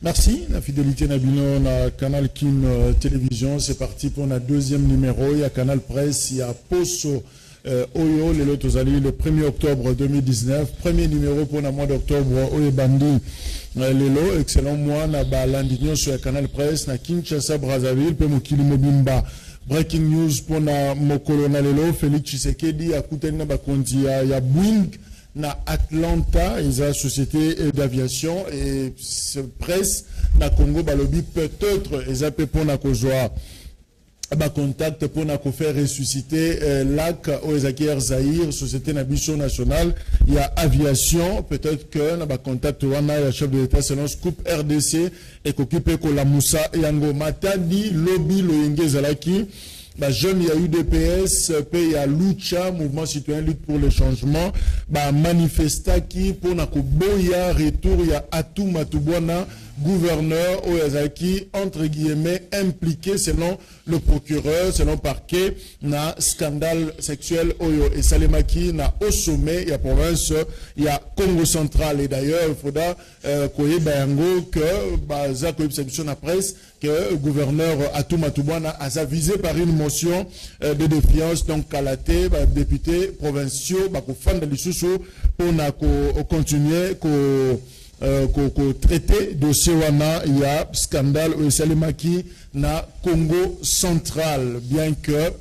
Merci, la fidélité Nabino, na Canal Kim Télévision, c'est parti pour notre deuxième numéro, il y a Canal Presse, il y a Poso Oyo, le Lotozali, le 1er octobre 2019, premier numéro pour le mois d'octobre, Oye Bandi, Lelo, excellent mois, na Balandignon sur Canal Presse, na Kinshasa, Brazzaville, pe Mokili Mobimba. Breaking news pour na Mokolo na Lelo, Félix Tshisekedi, à Kouten na Bakonti, ya Boeing, na Atlanta, la société d'aviation et presse na Congo balobi peut-être ils appellent pour na kozwa ba contact pour na faire ressusciter lac Oezaki Zaïre société nabiso nationale il y a aviation peut-être que na ba contact wana ya chef de l'état selon scoop RDC et qu'occupé ko la Moussa yango matadi lobby loyenge zalaki. Bah, jeune, il y a UDPS, il y a Lucha, Mouvement Citoyen Lutte pour le Changement, bah, Manifesta qui, pour Nakoboya, retour, il y a Atou Matubwana, gouverneur Oyazaki, entre guillemets, impliqué selon le procureur, selon parquet, na scandale sexuel Oyo et Salemaki, na au sommet, il y a province, il y a Congo central. Et d'ailleurs, il faudra Koye Bayango que, bah, Zako Exception à presse, que le gouverneur Atou Matubwana a visé par une motion de défiance, donc Kalaté, bah, député provinciaux, bah, qu'on fan de l'issue pour continuer, qu'on traiter dossier wana, il y a scandale au Salemaki na Congo central, bien que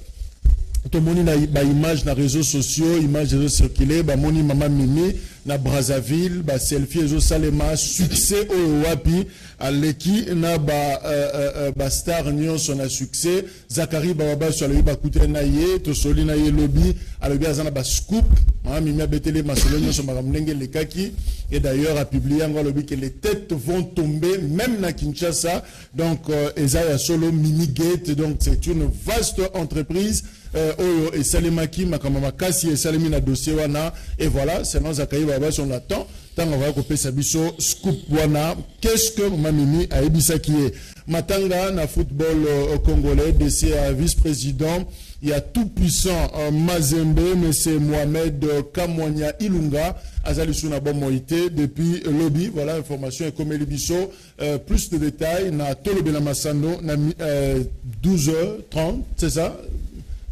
tout le monde a une image dans les réseaux sociaux, image réseaux circulées, bah moni maman Mimi na Brazzaville, bah selfie réseaux Salema, succès au Wapi, à l'équipe na ba star nyon son a succès, Zakari Baba sur le ba couté naie, to soli naie lobby, à le gaz na ba scoop, Mimi a betele masolo nyon son maramlenge le kaki, et d'ailleurs a publié encore lobby que les têtes vont tomber, même na Kinshasa, donc Ezaya solo mini gate, donc c'est une vaste entreprise. Oyo et Salemaki makamama kasi et Salemina dossier wana et voilà c'est dans Zakaï Baba on l'attend tant on va couper sa biso scoop wana qu'est-ce que Mamimi a ebisa qui est matanga na football congolais DC à vice-président il y a tout puissant Mazembe mais c'est Mohamed Kamwanya Ilunga azali suna bon moité depuis lobby voilà information et comme Elibiso plus de détails na Tolo Belamassano na 12h30 c'est ça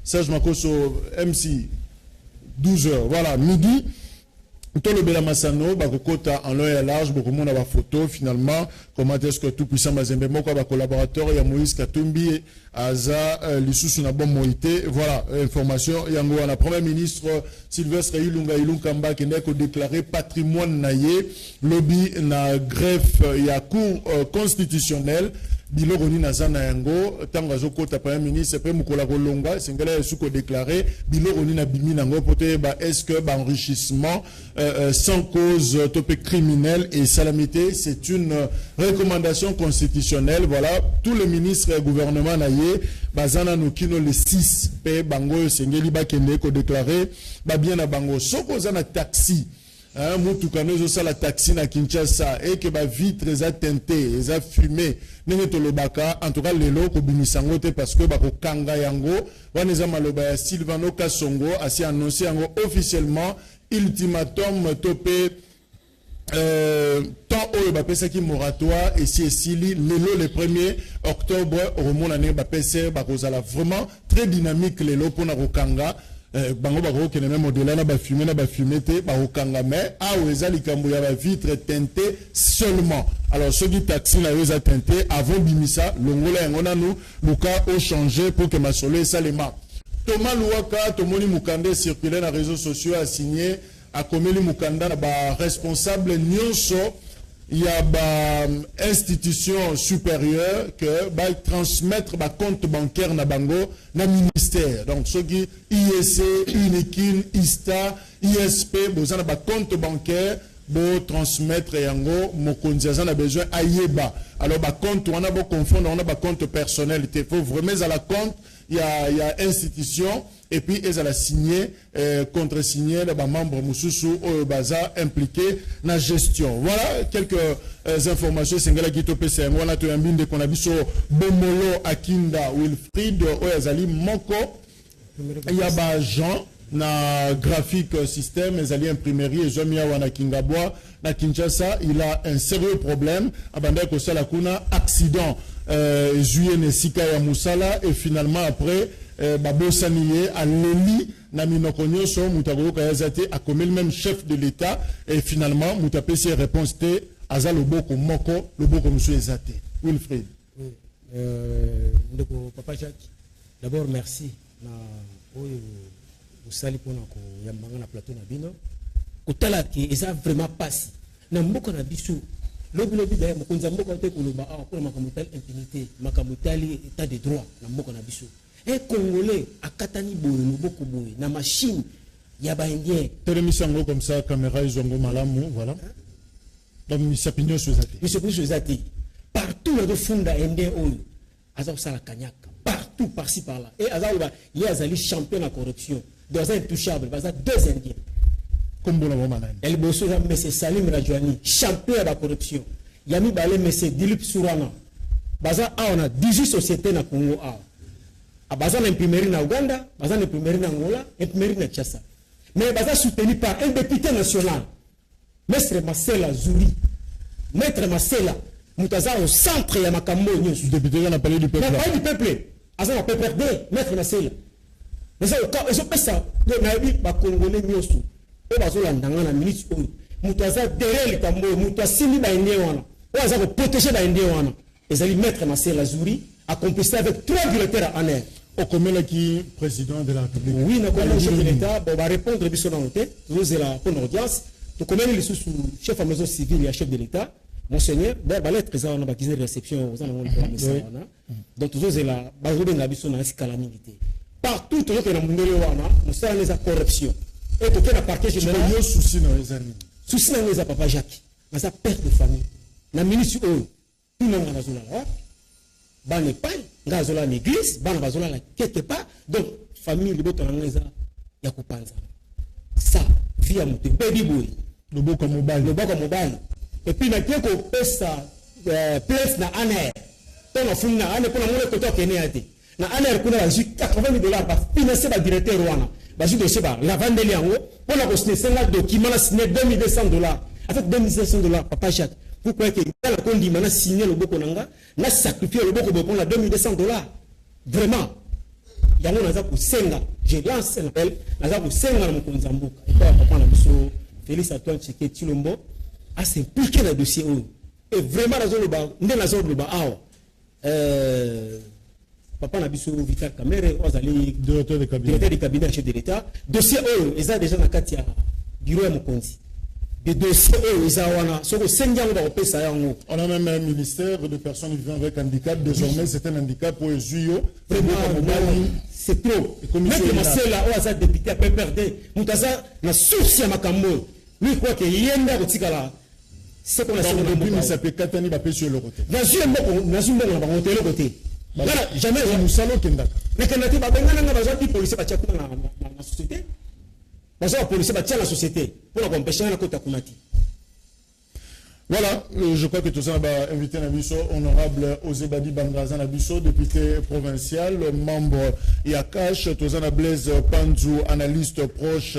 Serge Makoso, MC, 12h, voilà, midi, tout le Bela Massano, Bakokota en long et large, beaucoup de monde a la photo, finalement, comment est-ce que tout puissant Mazembe, mon collaborateur, il y a Moïse Katumbi, Aza, l'issue na bon moïté, voilà, information, il y a la première ministre, Sylvestre Ilunga Ilunkamba, qui n'est que déclaré patrimoine naïe, lobby na greffe, il y a cour constitutionnelle, Bilo Roni Nazana Yango, Tangazo Kota Premier ministre, après Mukola Rolonga, Singala Suko déclaré, Bilo Roni Nabimi Nango, poté, est-ce que, enrichissement, sans cause topé criminel et salamité, c'est une recommandation constitutionnelle, voilà, tous les ministres et gouvernements naïe, Bazana Nukino les 6, P, Bango, Sengeli Bakende, ko déclaré, bien à Bango, Soko Zana taxi, Moutoukano, ça la taxi na Kinshasa, et que ba vitre a teinté, les a fumé, en tout cas, les locaux bimisangote parce que bako kanga yango, waneza maloba ya Silvano Kasongo, asi annoncé yango officiellement, ultimatum topé, tant au bapesaki moratoire, et si Sili, le 1er octobre, au monde année bapese, bakozala vraiment très dynamique les locaux na Rokanga, bango bako kene même au-delà na ba fumé te ba okanga mais a weza likambo ya ba vitre teintée seulement alors ceux qui taxi na weza teinté avant bimisa longola ngona nous luka au changer pour que ma soleil salema Thomas Louaka tomoni mukande circulaire na réseaux sociaux a signé a komeli mukanda na ba responsable nyonso il y a une institution supérieure que va transmettre le compte bancaire na bango na ministère. Donc ceux qui IEC, UNIKIN, ISTA, ISP, vous avez un compte bancaire pour transmettre yango mokonzi a besoin ayeba. Alors ba compte on a beau confondre, on a ba compte personnel. Il faut vraiment à la compte, il y a institution et puis ils ont signé contre-signé les membres mususu au baza impliqués dans la gestion. Voilà quelques informations singala qui topé c'est on a tout un binde qu'on a vu sur Bomolo Akinda Wilfried Oyazali Moko. Il y a ba Jean na graphique système, les alliés imprimerie et Jomia Wana Kingabwa na Kinshasa, il a un sérieux problème. Abanda ko sala kuna accident juillet ne sika ya musala et finalement après babosaniye à Leli na minokonyo so mutagoro kayazate a comme le même chef de l'état et finalement mutapé ses réponses te aza loboko moko loboko monsieur ezate Wilfried. Oui. Ndeko Papa Jacques, d'abord merci na oyo usali pona ko yambanga na plateau na bino kotala ki eza vraiment passe na mboko na biso lobi da mokonza mboko te koloba a pour makamutali impunité makamutali état de droit na mboko na biso un congolais akatani boye mboko boye na machine ya ba indien télémission comme ça caméra izongo malamu voilà donc misapinyo sozati partout na funda indien oyo aza sala kanyaka partout par-ci par-là et aza il y a azali champion la corruption dans un intouchable, parce que deux Indiens. Comme bon manane. El Bosso M. Salim Rajouani, champion de la corruption. Yami Balé M. Dilip Surana. Baza on a 18 sociétés na Congo a. Baza na imprimerie na Uganda, baza na imprimerie na Angola, imprimerie na Tchassa. Mais baza soutenu par un député national. Maître Marcela Zouli. Maître Marcela, Moutaza au centre ya makambo nyonso. Député on a parlé du peuple. On a parlé du peuple. Aza na PPRD, Maître Marcela. Mais ça, ça, les Congolais nyonso, et bazolandanga na ministre oyo, mutaza derrière le tambour, mutasimi ba indien wana, oza ko protéger ba indien wana. Ezali maître Marcel Azouri accompli avec 3 directeurs en air. Au commun qui président de la République. Oui, na le chef de l'État, on va répondre biso na noté, nous la pour audience, to commun le sous chef de la maison civile et chef de l'État. Monseigneur, d'ailleurs, lettre ça on a baptisé réception aux alentours de la wana. Donc tous les là, bazobe na biso na calamité. Partout, tout le monde est en train corruption. Et tout le monde parquet général. Il y a un souci dans les années. Souci dans les années, Papa Jacques. Mais ça perte de famille. La ministre, tout le monde est là. Ban Népal, gazola l'église, ban bazola quelque part. Donc, famille, le boton en lesa, yakupanza. Ça, via mon baby boy. Le beau comme mobile. Le beau comme mobile. Et puis, il y a ça, place na aner. Tant on fout na aner pour la monnaie que toi qui est né à te. Na aner kuna bazu $80,000 par financer ba directeur wana bazu de seba la vendre liango pour la consigner un document la signer $2,200 avec $2,200 Papa Jacques pourquoi que la kondi mana signer le boko nanga na sacrifier le boko pour la $2,200 vraiment yango naza ko senga je lance un appel naza ko senga na mokonzi mboka et papa na biso Félix Antoine Tshisekedi Tshilombo a s'impliqué dans le dossier et vraiment nazo le ba ndé nazo le ba awa Papa Nabiso Vital Kamere, directeur de cabinet chef de l'État. Dossier O, ils ont déjà dans le cadre du bureau Mokonzi. Des dossiers O, ils ont on a même un ministère de personnes vivant avec handicap. Désormais, c'est un handicap pour les JO. C'est trop. Mais c'est là où il député à PPRD. Moutaza, la source à Makambo. Lui, quoi qu'il y ait un là. C'est qu'on a fait le but, mais ça peut Katani va sur le côté. Dans une côté. Voilà, jamais nous salons Kendaka. Mais quand on a besoin de policiers dans la société, besoin de policiers dans la société pour empêcher la côte à Kumati. Voilà, je crois que tout ça va inviter Nabiso, honorable Ozebadi Bangaza Nabiso, député provincial, membre Yakash, Tozana Blaise Panzou, analyste proche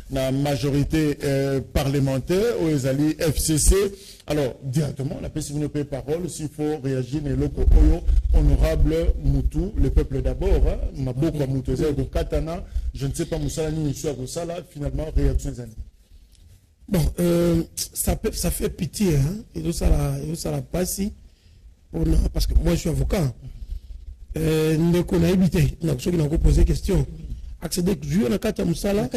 na majorité parlementaire, Ozali FCC. Alors, directement, la personne ne paye parole, s'il faut réagir, honorable Moutou, le peuple d'abord, Maboko Moutouze, de Katana, je ne sais pas Moussala ni Moussala, finalement, réaction des années. Bon, ça fait pitié, hein, et ça la passe, parce que moi je suis avocat. Nous avons évité, nous avons posé question. Accéder à Kata Moussala.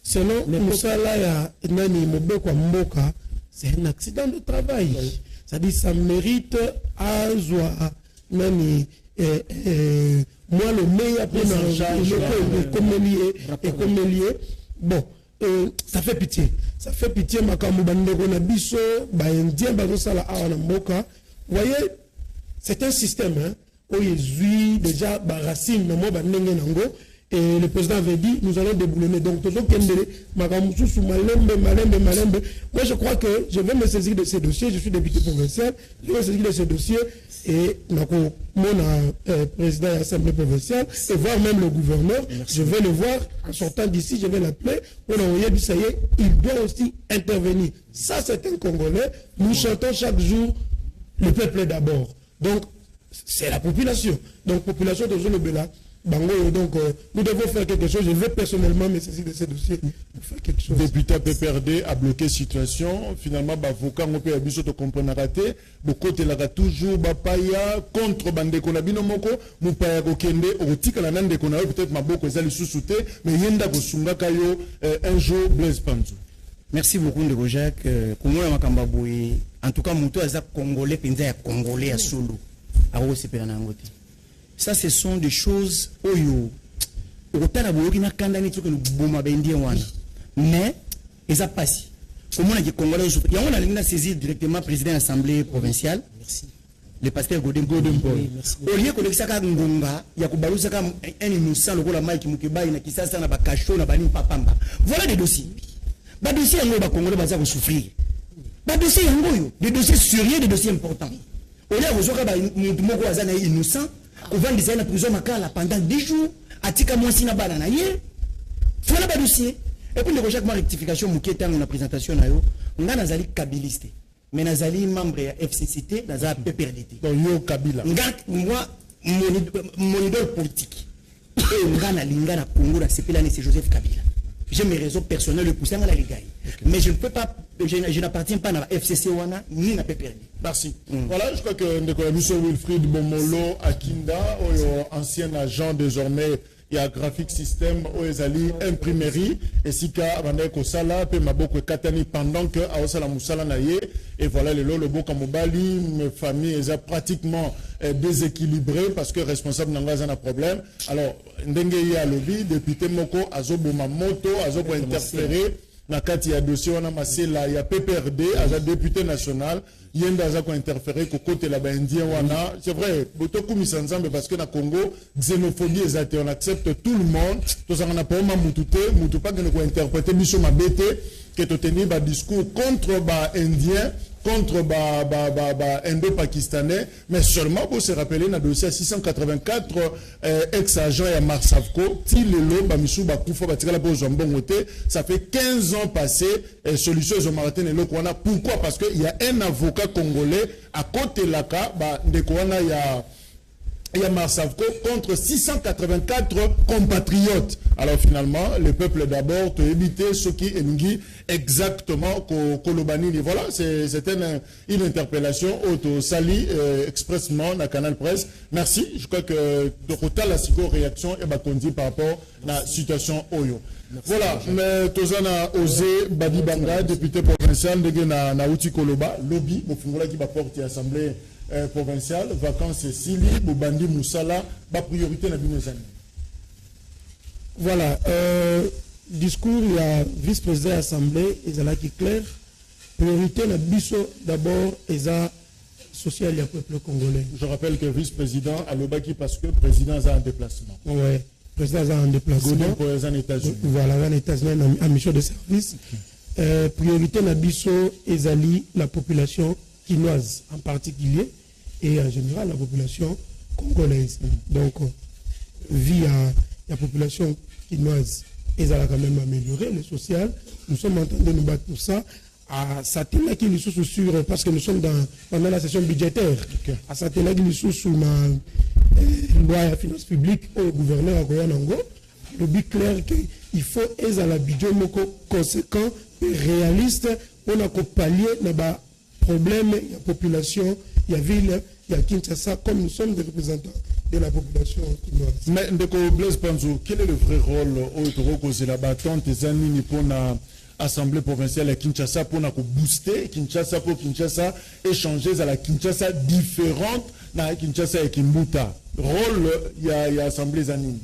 selon Moussala ya Nani Mobeko Mboka, c'est un accident de travail. C'est-à-dire ça mérite à Nani moi le meilleur pour comme lié. Bon, ça fait pitié. Ça fait pitié Makamou Bandego Nabiso, Indien Bazosala Awana Mboka. Vous voyez, c'est un système où il déjà Racine Namo Bandenge Nango. Et le président avait dit, nous allons déboulonner. Donc, moi je crois que je vais me saisir de ces dossiers. Je suis député provincial. Je vais me saisir de ces dossiers. Et mon président de l'Assemblée provinciale, et voir même le gouverneur. Merci. Je vais le voir en sortant d'ici. Je vais l'appeler. On a envoyé du ça y est, il doit aussi intervenir. Ça, c'est un Congolais. Nous chantons chaque jour le peuple d'abord. Donc, c'est la population. Donc, population de Zone Bela. Donc, nous devons faire quelque chose. Je vais personnellement me saisir de ces dossiers pour faire quelque chose. Député PPRD a bloqué situation. Finalement, avocat, on peut abuser de comprendre raté. Beaucoup de la toujours bapaya contre Bandeko Nabino Moko. Moupaya Kokende, Otika la Nande Konawe, peut-être Maboko Zali sous-souté, mais Yenda Kosunga Kayo, un jour Blaise Panzo. Merci beaucoup, Ndeko Jacques. Kongo Makambaboui, en tout cas, Mouto Azap Congolais, Penza Congolais à Solo. À Roseperanangote. Ça, ce sont des choses mais ils ont passé. Comment on a dit Congolais, on a saisi directement le président de l'Assemblée provinciale, le pasteur Godem Paul. Au lieu que ça Ngonga, il y a un innocent, le rôle Mike Mukeba, il y a ça, Bakacho, Papamba. Voilà des dossiers. Des dossiers en Congolais vont souffrir. Des dossiers des dossiers sérieux, des dossiers importants. Au lieu que vous innocent. On va les en prison pendant 10 jours. Atika Mwasi na bana na ye. Voilà le dossier. Et puis le rejet de rectification, Mouketa, dans la présentation, on a Nazali Kabiliste. Mais Nazali membre de FCCT, Nazali PPRDT. Donc, yo Kabila. Moi, mon idole politique. Et on a Lingana Congo, c'est Joseph Kabila. J'ai mes raisons personnelles de pousser à la Ligue. Mais je ne peux pas, je n'appartiens pas à la FCC Wana ni à la PPRD. Merci. Voilà, je crois que M. Wilfried Bomolo Akinda, ancien agent désormais, il y a Graphic System, Oezali, imprimerie, et Sika Abandeko Sala, Pe Maboko Katani, pendant que Aosala Moussala Naye, et voilà le Boka Mobali, mes familles, elles sont pratiquement déséquilibrées parce que responsable n'a pas un problème. Alors, Ndenge ya lobby, député Moko, Azobo Mamoto, Azobo interféré. Nakati ya dossier wana masela ya PPRD as député national yenda za ko interférer ko côté la indien wana c'est vrai botoku misanzambe parce que na Congo xénophobie ezate on accepte tout le monde to ça na pas mutute mutu pas que ko interpréter biso mabete que to tenir ba discours contre ba indien contre indo-pakistanais, mais seulement pour se rappeler dans le dossier 684 ex-agents et Marsavco, ça fait 15 ans passés, solution ils ont marqué le Kwana. Pourquoi? Parce qu'il y a un avocat congolais à côté de la cas, il y a Marsavco contre 684 compatriotes. Alors finalement, le peuple d'abord peut éviter ce qui est exactement Kolobani. Voilà, c'est une interpellation auto sali expressement dans Canal Presse. Merci. Je crois que de côté la réaction est conduit par rapport à la situation Oyo. Voilà, mais Tozana Osé Badi Banga, député provincial de Nauti Koloba, lobby, Mofungola qui va porter l'Assemblée provinciale, vacances Sili, Bobandi Moussala, la priorité na Binozani. Voilà, discours, il y a vice-président de l'Assemblée, et là qui est clair, priorité na Bisso d'abord, et ça, social et peuple congolais. Je rappelle que vice-président à l'Obaki parce que le président a un déplacement. Oui, le président a un déplacement. Pour les États-Unis. Voilà, en États-Unis, en mission de service. Priorité na Bisso, et la population chinoise en particulier, et en général la population congolaise. Donc, via la population chinoise, ils ont quand même amélioré le social. Nous sommes en train de nous battre pour ça. À Satena qui nous sous sur, parce que nous sommes pendant la session budgétaire. Okay. À Satena qui nous sous sur la loi de finances publiques au gouverneur à Goyanango. Le but clair qu'il faut être à la budget conséquent et réaliste pour pallier les problèmes de la population, il y a ville, il y a Kinshasa, comme nous sommes des représentants de la population chinoise. Mais Ndeko Blaise Panzo, quel est le vrai rôle au cause la battante des années pour l'Assemblée provinciale à Kinshasa pour booster Kinshasa pour Kinshasa échanger à la Kinshasa différente na Kinshasa et Kimbuta. Rôle il y a Assemblée Zanini.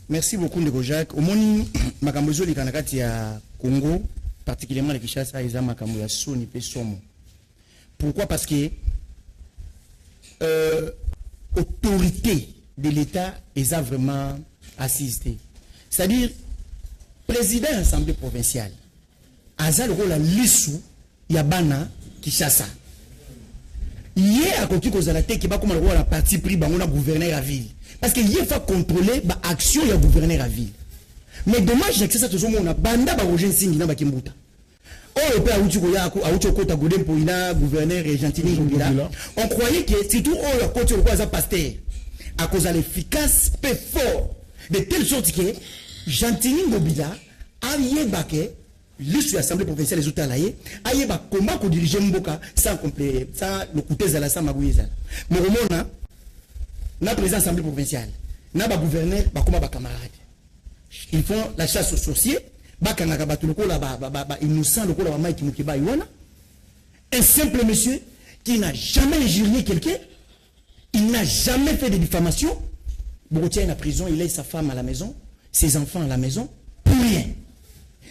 Merci beaucoup Ndeko Jacques. Au moni makambozo li kanakati ya Congo, particulièrement le Kinshasa, ils ont makambo ya soni pe somo. Pourquoi? Parce que autorité de l'État est vraiment assistée. C'est-à-dire, président de l'Assemblée provinciale, Azal rôle à l'issue, Yabana, Kinshasa. Hier, à côté de la tête, qui va comme le rôle à parti pris, on a gouverneur à ville. Parce qu'il faut contrôler l'action du gouverneur à ville. Mais dommage, que ça, tout le monde a banda, Roger Singh, n'a pas Kimbuta. Oh, le père Aouchokota Godem pour ina gouverneur et Gentini Ngobila. On croyait que c'est tout oh, le côté de pasteur. À cause de l'efficace, peu fort. De telle sorte que Gentini Ngobila a yé baké, l'issue de l'Assemblée provinciale des Outils Alaye, a yé baké combat pour diriger Mboka sans complet, sans le côté de la Samagouiza. Mais au moment, na président de l'Assemblée provinciale, na ba gouverneur, ba combat ba camarade. Ils font la chasse aux sorciers. Innocent, un simple monsieur qui n'a jamais injurié quelqu'un, il n'a jamais fait de diffamation. Il tient à la prison, il laisse sa femme à la maison, ses enfants à la maison, pour rien.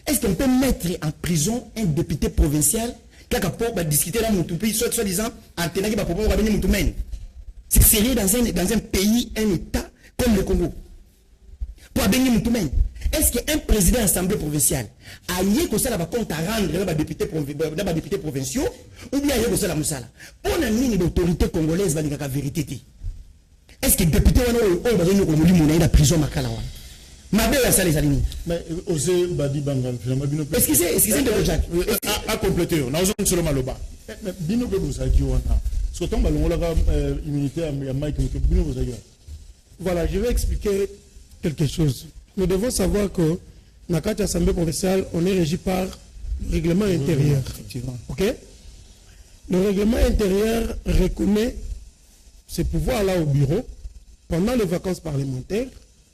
Est-ce qu'on peut mettre en prison un député provincial qui a discuté dans mon pays, soi-disant, c'est sérieux dans un pays, un État comme le Congo. Pour abéner Moutoumène. Est-ce qu'un président de l'Assemblée provinciale a lié que ça va compte à rendre les députés provinciaux ou bien il y a que ça la moussala? Pour la ligne d'autorité congolaise, va dire la vérité. Est-ce que le député va dire la prison Makalawa? Ma belle a ça les alignés. Mais osez Badi Bangan, finalement, Bino. Excusez de Jacques. À compléter, on a besoin de seulement le bas. Mais Bino Bebousa qui on a. Parce que tant que l'on a immunité à Mike, Bino Bebousa. Voilà, je vais expliquer quelque chose. Nous devons savoir que dans la Assemblée provinciale, on est régi par le règlement intérieur. Ok? Le règlement intérieur reconnaît ces pouvoirs-là au bureau pendant les vacances parlementaires.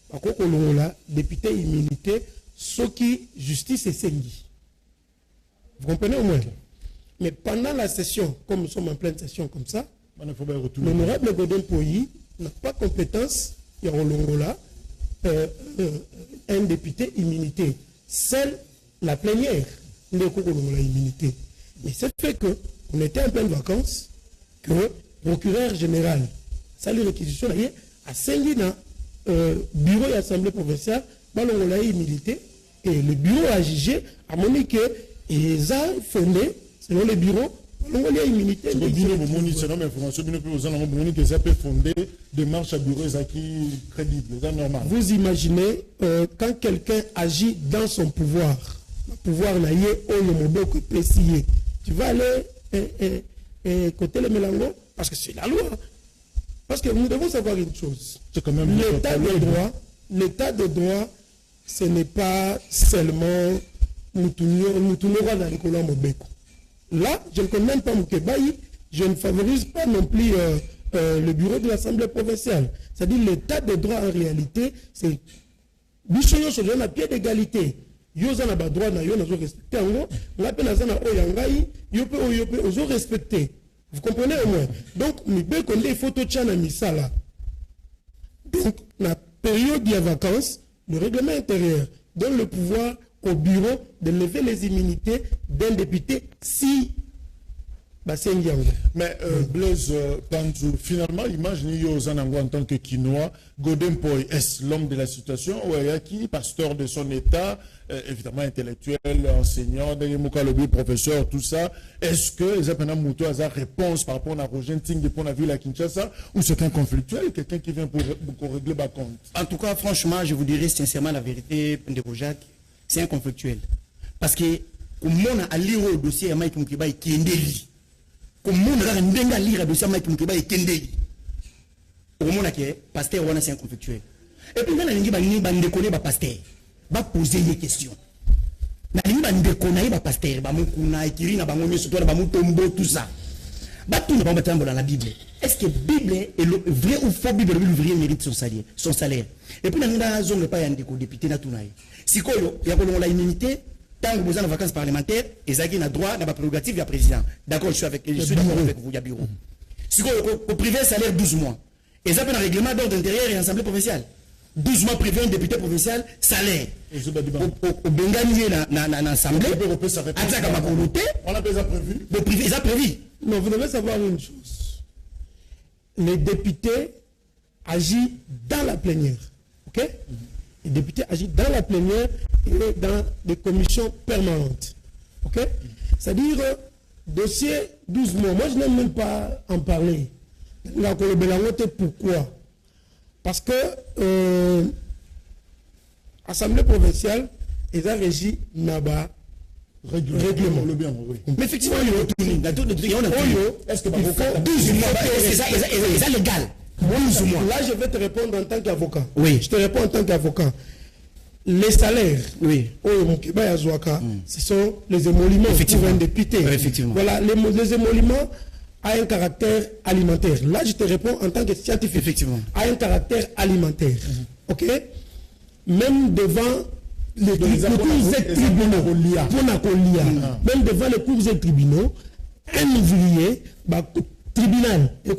Par contre, on a député immunité, ce qui justice et sengi. Vous comprenez au moins? Mais pendant la session, comme nous sommes en pleine session comme ça, l'honorable Godem Poyi n'a pas compétence, il y a là. Un député immunité. Seule la plénière de l'immunité. Mais c'est fait qu'on était en pleine vacances, que le procureur général, ça les réquisitions à Saint-Guina, bureau et assemblée provinciale, on a immunité, et le bureau a jugé, à mon avis, qu'ils ont fondé, selon le bureau, on a immunité. C'est l'information que ça peut fonder des marches à bureau qui crédibles, c'est normal. Vous imaginez quand quelqu'un agit dans son pouvoir, le pouvoir n'a pas tu vas aller côté le mélango parce que c'est la loi. Parce que nous devons savoir une chose. L'état de droit, ce n'est pas seulement nous tournons dans les colons Mobeko. Là, je ne connais même pas Moukebaï, je ne favorise pas non plus le bureau de l'Assemblée provinciale. C'est-à-dire l'état de droit en réalité, c'est Bichoyo sur un pied d'égalité. Yozana ba droit na yo na zo respecter ngo, la peine azana oyangai, yope ozo respecter. Vous comprenez au moins? Donc, il faut tout tchana misala. Donc, la période de vacances, le règlement intérieur donne le pouvoir au bureau de lever les immunités d'un député si mais Blaise Panzo, finalement, imaginez Yozanango en tant que Quinois, Godem Poyi est l'homme de la situation, Oyaki, pasteur de son état, évidemment intellectuel, enseignant, professeur, tout ça. Est-ce que Zapana Mouto a une réponse par rapport à Roger Ting pour la ville à Kinshasa ou c'est un conflictuel, quelqu'un qui vient pour régler ma compte? En tout cas, franchement, je vous dirais sincèrement la vérité, Ndeko Jacques, c'est un conflictuel. Parce que, comme on a lire au dossier à Mike Moukiba qui est ndeli, comme on a lire au dossier à Mike Moukiba qui est ndeli, au moment où pasteur Wana c'est un conflictuel. Et puis, on a déconné pasteur, va poser des questions. On a déconné pasteur, va moukouna, ekiri, na bango, surtout na bango tombo, tout ça. Va tout dans la Bible. est-ce que Bible est le vrai ou faux Bible l'ouvrier mérite son salaire. Et puis dans la zone pas yandiko député na tunaye. Si quoi il y a la immunité tant que vous êtes en vacances parlementaires, ils ont le droit, la prérogative du président. D'accord, je suis d'accord avec vous, il y a bureau. Si au privé, salaire 12 mois. Ils ont un règlement d'ordre intérieur et assemblée provinciale. 12 mois privé, un député provincial, salaire. Au Bengani, dans l'assemblée, on a déjà prévu. Le privé, ils ont prévu. Non, vous devez savoir une chose. Les députés agissent dans la plénière. Ok? Les députés agissent dans la plénière et dans des commissions permanentes. Ok? C'est-à-dire, dossier 12 mois. Moi, je n'aime même pas en parler. Pourquoi? Parce que l'Assemblée provinciale, ils ont régi Naba règlement. Mais effectivement, il y a est-ce que il faut 12 mois, c'est légal. Là, je vais te répondre en tant qu'avocat. Oui. Je te réponds en tant qu'avocat. Les salaires, oui, ce sont les émoluments pour un député. Effectivement. Voilà, les émoluments ont un caractère alimentaire. Là, je te réponds en tant que scientifique. Effectivement. A un caractère alimentaire. Ok? Même devant les cours et tribunaux, même devant les cours et tribunaux, un ouvrier, tribunal, et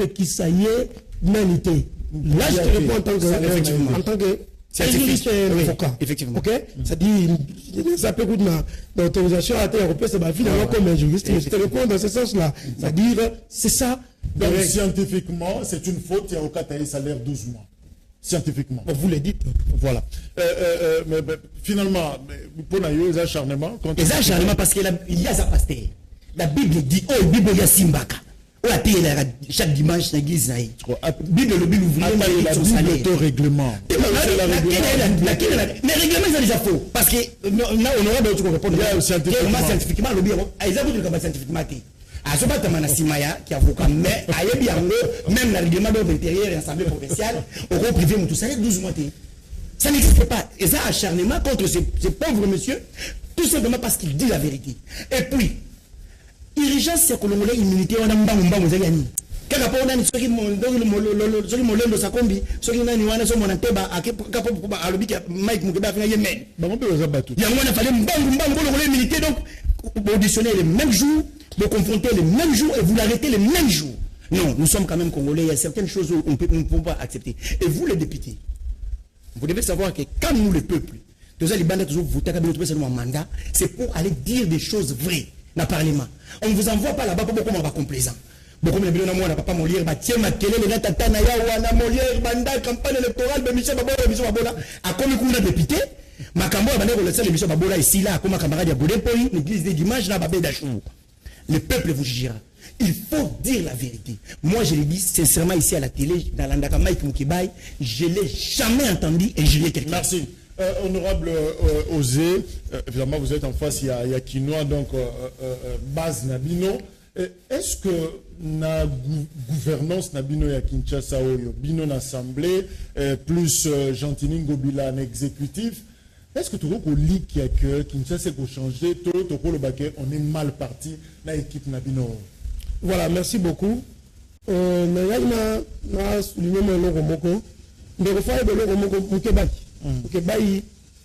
qui ça y est, humanité. Là, je te réponds en tant que scientifique avocat. Effectivement. Ok? C'est-à-dire, ça peut coûter l'autorisation à terre européenne, c'est finalement comme un juriste. Je te réponds dans ce sens-là. C'est-à-dire, c'est ça. Donc, scientifiquement, c'est une faute, il y a aucun salaire 12 mois. Scientifiquement. Vous le dites. Voilà. Mais finalement, pour les acharnements. Les acharnements, parce qu'il y a ça pasteur. La Bible dit, oh, la Bible y a Simbaka. Chaque dimanche, l'église, la Bible, le Bible ouvrier, la Bible est au règlement. Mais le règlement, c'est déjà faux. Parce que, là, on aura d'autres répondre. Scientifiquement, le Bible, ils ont scientifiquement. À ce moment là Simaya qui avocat, mais même le règlement d'ordre intérieur et l'Assemblée provinciale, au gros privé, tout ça, 12 mois. Ça n'existe pas. Et ça, acharnement contre ces pauvres messieurs, tout simplement parce qu'ils disent la vérité. Et puis, urgence, c'est que l'on a immunité, on a un bambou, quand on a une soirée, on sa combi, soirée, on a une soirée, on a un téba, à l'objet, Mike Moukeba, il y a même. Il y a un fallu un bambou, militaire, donc, vous auditionnez les mêmes jours, vous confrontez les mêmes jours et vous l'arrêtez les mêmes jours. Non, nous sommes quand même Congolais, il y a certaines choses où on ne peut pas accepter. Et vous, les députés, vous devez savoir que quand nous, le peuple, nous allons toujours voter un mandat, c'est pour aller dire des choses vraies dans le Parlement. On ne vous envoie pas là-bas pour qu'on va complaisant. Beaucoup de gens n'ont pas mon lire, tiens, ma télé, les tatana, yawana, molière, banda, campagne électorale, Michel Babola, à comme le député, ma campagne, le Michel Babola ici, là, comme ma camarade Yaboulé, l'église des dimanches, là, Babé Dachou. Le peuple vous jugera. Il faut dire la vérité. Moi, je l'ai dit sincèrement ici à la télé, dans l'Andaka Mike Moukibaï, je ne l'ai jamais entendu et je l'ai quelqu'un. Merci. Honorable Osé, évidemment, vous êtes en face, il y a Kinoa, donc base Nabino. Est-ce que la gouvernance Nabino ya Kinshasa Oyo, Bino l'Assemblée, plus Gentini Ngobila en exécutif, est-ce que tu vois qu'on lit qu'il y a que Kinshasa pour changer, on est mal parti dans l'équipe Nabino? Voilà, merci beaucoup.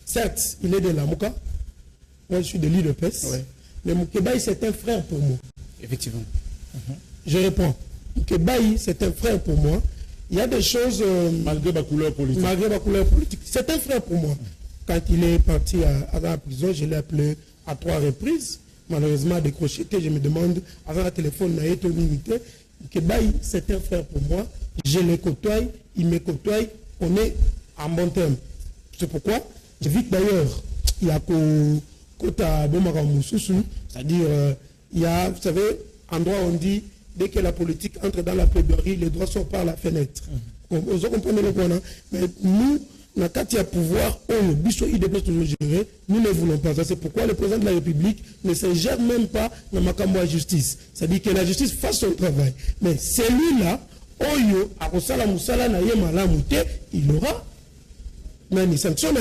Certes, il est de la Mouka. Moi, je suis de l'île de Pes. Ouais. Mais Moukebaï, c'est un frère pour moi. Effectivement. Je réponds. Moukebaï, c'est un frère pour moi. Il y a des choses... malgré ma couleur politique. Malgré ma couleur politique. C'est un frère pour moi. Quand il est parti à la prison, je l'ai appelé à 3 reprises. Malheureusement, décroché, je me demande, avant le téléphone, n'a été limité. Moukebaï, c'est un frère pour moi. Je le côtoie, il me côtoie. On est en bon terme. C'est pourquoi je vis d'ailleurs, il y a c'est-à-dire, il y a, vous savez, en droit on dit, dès que la politique entre dans la plaidoirie, les droits sortent par la fenêtre. Vous comprenez le point, mais nous, quand il y a pouvoir, on toujours gérer, nous ne voulons pas ça. C'est pourquoi le président de la République ne se gère même pas dans ma cambo à justice. C'est-à-dire que la justice fasse son travail. Mais celui-là, Oyo, il aura mais sanctions.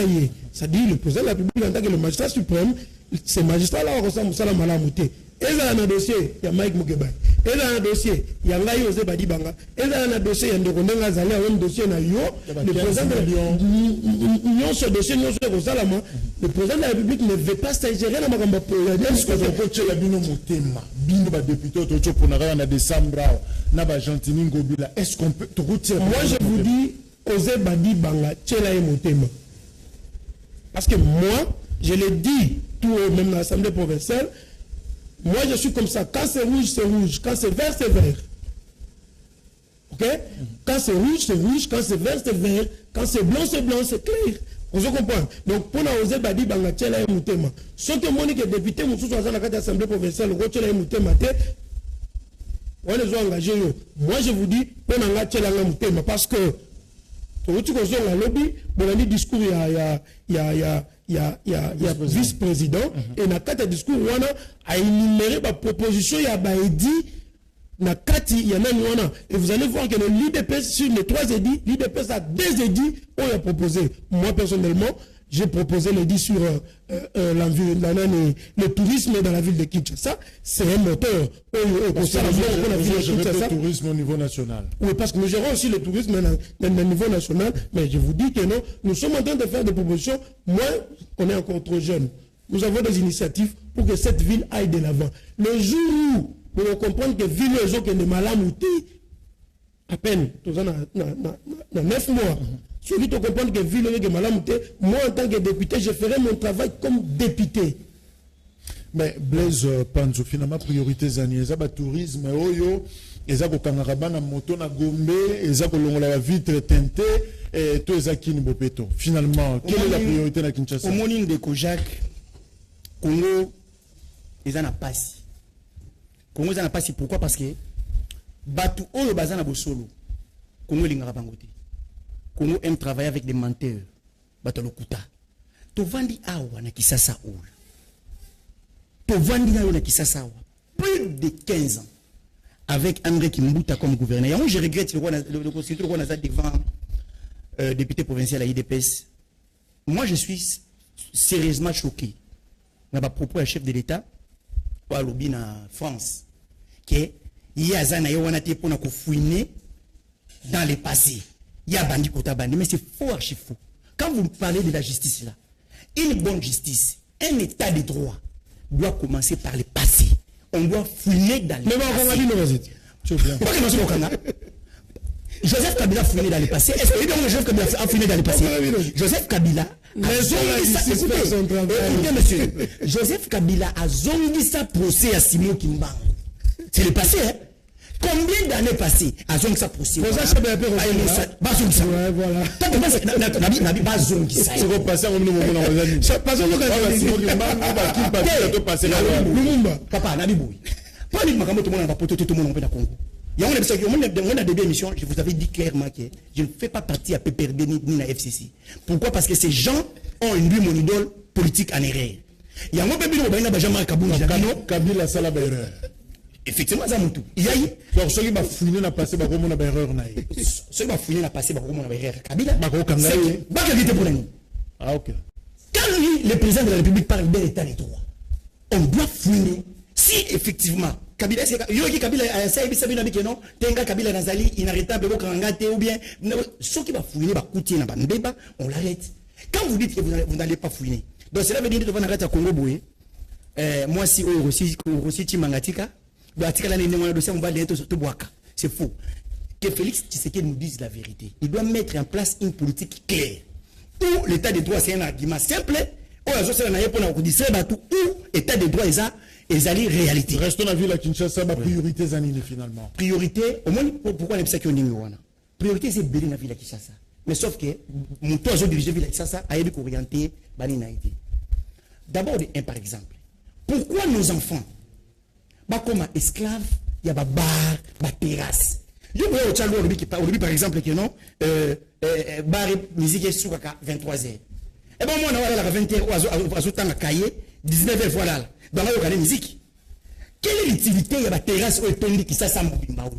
C'est-à-dire le président de la République en tant que le magistrat suprême, ces magistrats-là ressemblent à Malamouté. Et là, un dossier, il y a Mike Mukeba. Et là, un dossier, il y a Ngaï Ose Badibanga. Et là, un dossier, il y a Ndekone Ngazali, un dossier, il y a le président de ce dossier, le président de la République ne veut pas s'agérer dans ma gambe. Est-ce que vous pouvez la bino motema, bino ba député, autour pour na décembre, na ba gentini ngobila. Est-ce qu'on peut te retirer? Moi, je vous dis, Ose Badibanga, tchela et motema. Parce que moi, je l'ai dit, tout même dans l'Assemblée provinciale, moi, je suis comme ça. Quand c'est rouge, c'est rouge. Quand c'est vert, c'est vert. Ok? Quand c'est rouge, c'est rouge. Quand c'est vert, c'est vert. Quand c'est blanc, c'est clair. Vous comprenez? Donc, pour nous, Badi Banga, Tchela et Moutema. Ce que moi, que député, nous sommes dans l'Assemblée provinciale, Tchela et Moutema, on les a engagés. Moi, je vous dis, pour nous, Tchela et Moutema, parce que, tu vois, dans le lobby, on a dit discours, il y a vice-président, et dans le discours, on a énuméré la proposition, il y a dit, il y a même et vous allez voir que l'IDPS, sur les 3 édits, l'IDPS a 2 édits, on a proposé. Moi, personnellement, j'ai proposé l'édit sur le tourisme dans la ville de Kinshasa. C'est un moteur. Le tourisme au niveau national. Oui, parce que nous gérons aussi le tourisme au niveau national. Mais je vous dis que non, nous sommes en train de faire des propositions. Moi, on est encore trop jeune. Nous avons des initiatives pour que cette ville aille de l'avant. Le jour où nous comprenons que ville les gens qui sont malades, à peine, tout ça, dans 9 mois. Celui qui comprend que ville est malade, moi en tant que député, je ferai mon travail comme député. Mais Blaise Panzo, finalement, priorité zani, le tourisme, oyo, eza ko kangarabana moto na gombe, eza ko longola la vitre teintée, et tout eza kini bopeto. Finalement, quelle est la priorité na Kinshasa? Au morning de Kojak, Congo, eza na pasi. Congo eza na pasi, pourquoi? Parce que batu oyo bazana bosolo, Congo lingara bangote. Congo aime travailler avec des menteurs. Batalokuta. Tovandi awa na Kisasa oula. Tovandi na Kisasa oula. Plus de 15 ans. Avec André Kimbuta comme gouverneur. Moi, je regrette le constituteur qu'on a devant député provincial à IDPS. Moi, je suis sérieusement choqué. On a propos à chef de l'État, ou à lobby en France, que il y a Zana Yowanate pour nous fouiner dans le passé. Il y a bandi kota bandi, mais c'est faux, archi faux. Quand vous parlez de la justice là, une bonne justice, un état de droit doit commencer par le passé. On doit fouiner dans le passé. Joseph Kabila a fouiné dans le passé. Est-ce que Joseph Kabila a fouiné dans le passé? Joseph Kabila a écoutez, monsieur. Joseph Kabila a zongi sa procès à Simon Kimbangu. C'est le passé, hein? Combien d'années passées à Zong sa procès? Voilà. C'est papa, on a des émissions, je vous avais dit clairement que je ne fais pas partie à PPRD ni à FCC. Pourquoi? Parce que ces gens ont induit mon idole politique en erreur. Il y a un peu Kabila Sala erreur. Effectivement, ça monte tout. Il y a eu. Donc, ceux qui m'ont fouillé n'a passé par mon erreur. Ceux qui m'ont fouillé n'a passé par mon erreur. Kabila. Ah, ok. Quand lui, le président de la République parle d'un état de droit, on doit fouiller si effectivement Kabila, Kabila a essayé de non, Tenga Kabila Nazali, inarrêtable, ou bien ceux qui vont fouiller, on l'arrête. Quand vous dites que vous n'allez pas fouiller, donc cela veut dire que vous n'arrêtez à Congo Boué. Moi, si aussi Timangatika, c'est faux. Que Félix Tshisekedi nous dise la vérité. Il doit mettre en place une politique claire. Où l'état de droit, c'est un argument simple. Où l'état de droit, c'est une réalité. Restons à la ville à Kinshasa, ma priorité, Zanine, finalement. Priorité, au moins, pourquoi on a ça qu'on dit, priorité, c'est de la ville à Kinshasa. Mais sauf que, mon toit, je dirige la ville à Kinshasa, a été orienté, d'abord, par exemple, pourquoi nos enfants, comme esclaves, il y a des bars, des terrasses. Je vois au Tchalo, par exemple, que non, bar musique est sur 23h. Et bien, moi, on a 20h, à cahier, 19h, voilà. Dans la locale musique. Quelle est l'utilité il y a des terrasses où il qui s'est mobimba?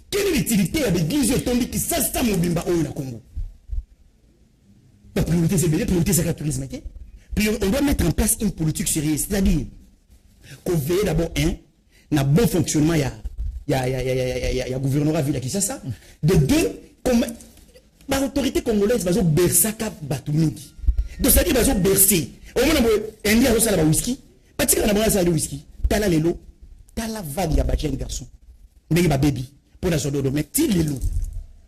Quelle est l'utilité il y a des églises où il qui s'est mobimba au Congo? La priorité, c'est le tourisme. Puis on doit mettre en place une politique sérieuse. C'est-à-dire, qu'on veille d'abord un bon fonctionnement il y a gouvernorat ville qui ça. De deux, comme l'autorité congolaise va bercer cap Batumingi. Donc ça dit va bercer. Au moins un dia ça la whisky. Pas tika na ça le whisky. Tala lelo, tala vague ya ba jeune garçon. Ndenge ba baby pour la sodo mais ti lelo.